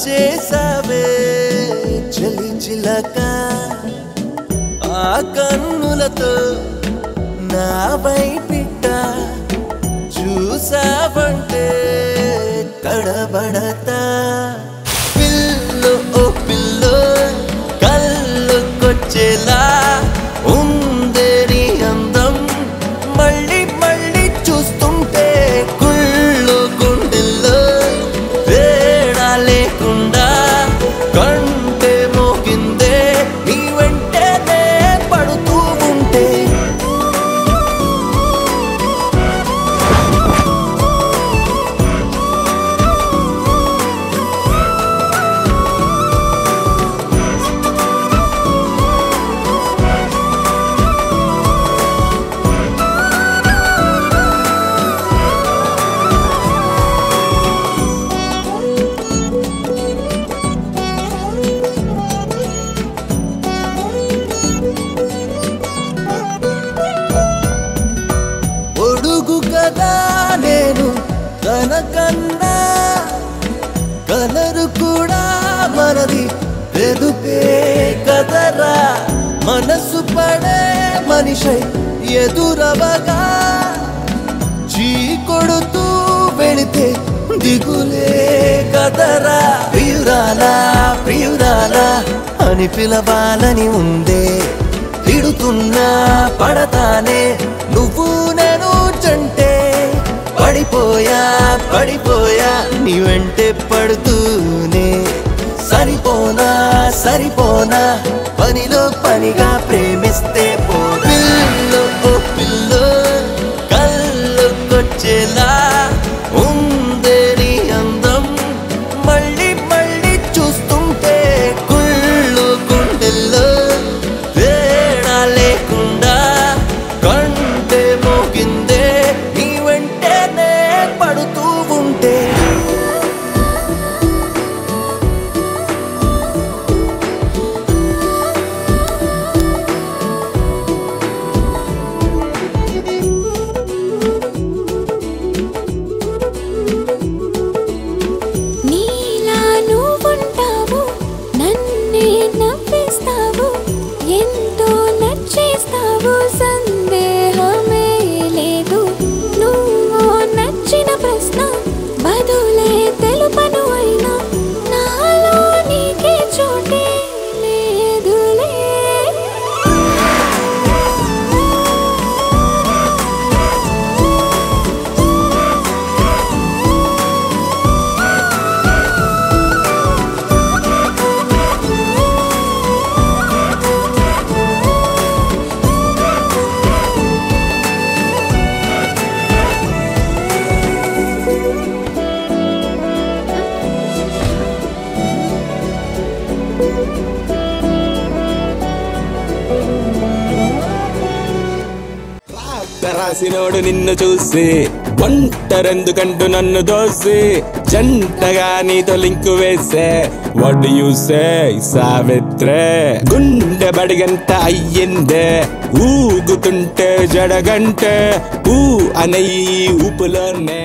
చేసావే చలి చిలక ఆ కన్నులతో నా వైపిట్ట చూసావంటే తడబడతా పిల్లు ఓ పిల్లు కళ్ళుకొచ్చేలా ఉందే నీ అందం మళ్ళీ మళ్ళీ చూస్తుంటే కుళ్ళు గుండెల్లో తేడా లేకుండా కంటే మోగిందే నీ వెంటనే పడుతూ ఉంటే కదా నేను తనకన్నా కలరు కూడా మనది ఎదుపే కదరా మనసు పడే మనిషై ఎదురవగా చీకొడుతూ వెళితే దిగులే కదరా ప్రియురాలా ప్రియురాలా అని పిలవాలని ఉందే తిడుతున్నా పడతానే నువ్వు నేను చంటే పడిపోయా పడిపోయా నీ వెంటే పడుతూనే సరిపోనా సరిపోనా పనిలో పనిగా ప్రేమిస్తే పో పిల్లు ఓ పిల్లు కళ్ళుకొచ్చేలా ఉందే నీ అందం మళ్ళీ మళ్ళీ చూస్తుంటే కుళ్ళు గుండెల్లో తేడా లేకుండా కంటే మోగిందే నీ వెంటనే పడుతూ ఉంటే నీలా నువ్వుంటావు నన్నే నవ్విస్తావు ఎంతో నచ్చేస్తావు సందేహమే లేదు నువ్వు నచ్చిన ప్రశ్న బదులే తెలుపను అయినా నాలో నీకే చోటే లేదులే రాసినోడు నిన్ను చూసి ఒంటరెందుకంటూ నన్ను దోసి జంటగా నీతో లింకు వేసే వాట్ డు యు సే సావిత్రే గుండె బడిగంట అయ్యిందే ఊగుతుంటే జడగంటే ఊ అనే ఊపులోనే